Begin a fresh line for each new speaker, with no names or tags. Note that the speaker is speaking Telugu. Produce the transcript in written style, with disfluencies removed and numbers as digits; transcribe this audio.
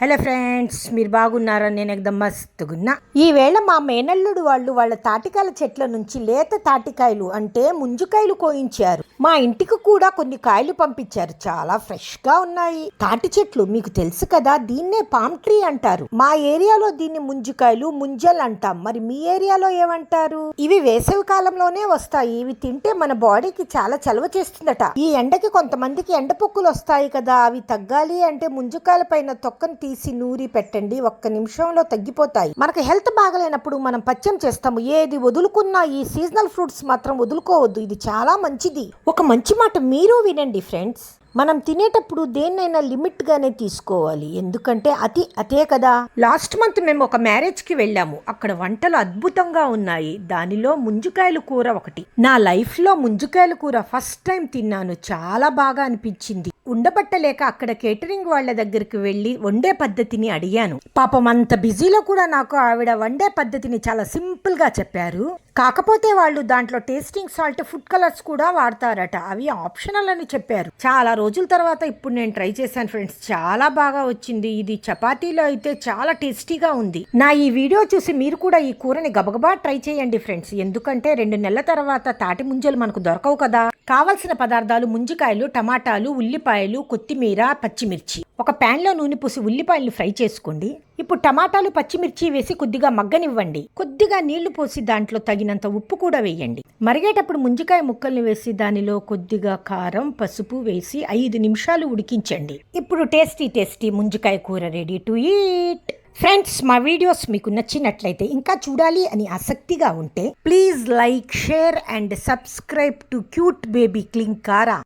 హలో ఫ్రెండ్స్, మీరు బాగున్నారా? నేను ఎక్దం మస్తుగున్నా. ఈవేళ మా మేనల్లుడు వాళ్ళ తాటికాయల చెట్ల నుంచి లేత తాటికాయలు అంటే ముంజుకాయలు కోయించారు. మా ఇంటికి కూడా కొన్ని కాయలు పంపించారు. చాలా ఫ్రెష్ గా ఉన్నాయి. తాటి చెట్లు మీకు తెలుసు కదా, దీన్నే పామ్ ట్రీ అంటారు. మా ఏరియాలో దీన్ని ముంజుకాయలు, ముంజల్ అంటాం. మరి మీ ఏరియాలో ఏమంటారు? ఇవి వేసవి కాలంలోనే వస్తాయి. ఇవి తింటే మన బాడీకి చాలా చలవ చేస్తుందట. ఈ ఎండకి కొంతమందికి ఎండపొక్కులు వస్తాయి కదా, అవి తగ్గాలి అంటే ముంజుకాయల పైన తొక్కను తీసి నూరి పెట్టండి. ఒక్క నిమిషంలో తగ్గిపోతాయి. మనకు హెల్త్ బాగలేనప్పుడు మనం పచ్చం చేస్తాము. ఏది వదులుకున్నా ఈ సీజనల్ ఫ్రూట్స్ మాత్రం వదులుకోవద్దు. ఇది చాలా మంచిది. ఒక మంచి మాట మీరు వినండి ఫ్రెండ్స్. మనం తినేటప్పుడు దేన్నైనా లిమిట్ గానే తీసుకోవాలి. ఎందుకంటే అతే కదా. లాస్ట్ మంత్ మేము ఒక మ్యారేజ్ కి వెళ్ళాము. అక్కడ వంటలు అద్భుతంగా ఉన్నాయి. దానిలో ముంజుకాయల కూర ఒకటి. నా లైఫ్ లో ముంజుకాయల కూర ఫస్ట్ టైం తిన్నాను. చాలా బాగా అనిపించింది. ఉండబట్టలేక అక్కడ కేటరింగ్ వాళ్ళ దగ్గరికి వెళ్ళి వండే పద్ధతిని అడిగాను. పాపం అంత బిజీలో కూడా నాకు ఆవిడ వండే పద్ధతిని చాలా సింపుల్ గా చెప్పారు. కాకపోతే వాళ్ళు దాంట్లో టేస్టింగ్ సాల్ట్, ఫుడ్ కలర్స్ కూడా వాడతారట. అవి ఆప్షనల్ అని చెప్పారు. చాలా రోజుల తర్వాత ఇప్పుడు నేను ట్రై చేశాను ఫ్రెండ్స్. చాలా బాగా వచ్చింది. ఇది చపాతీలో అయితే చాలా టేస్టీగా ఉంది. నా ఈ వీడియో చూసి మీరు కూడా ఈ కూరని గబగబా ట్రై చేయండి ఫ్రెండ్స్. ఎందుకంటే 2 నెలల తర్వాత తాటి ముంజలు మనకు దొరకవు కదా. కావలసిన పదార్థాలు: ముంజికాయలు, టమాటాలు, ఉల్లిపాయలు, కొత్తిమీర, పచ్చిమిర్చి. ఒక ప్యాన్ లో నూనె పోసి ఉల్లిపాయలు ఫ్రై చేసుకోండి. ఇప్పుడు టమాటాలు, పచ్చిమిర్చి వేసి కొద్దిగా మగ్గనివ్వండి. కొద్దిగా నీళ్లు పోసి దాంట్లో తగినంత ఉప్పు కూడా వేయండి. మరిగేటప్పుడు ముంజికాయ ముక్కల్ని వేసి దానిలో కొద్దిగా కారం, పసుపు వేసి 5 నిమిషాలు ఉడికించండి. ఇప్పుడు టేస్టీ ముంజికాయ కూర రెడీ టు ఈట్. ఫ్రెండ్స్, మా వీడియోస్ మీకు నచ్చినట్లయితే, ఇంకా చూడాలి అని ఆసక్తిగా ఉంటే please like, share and subscribe to cute baby Klin Kaara.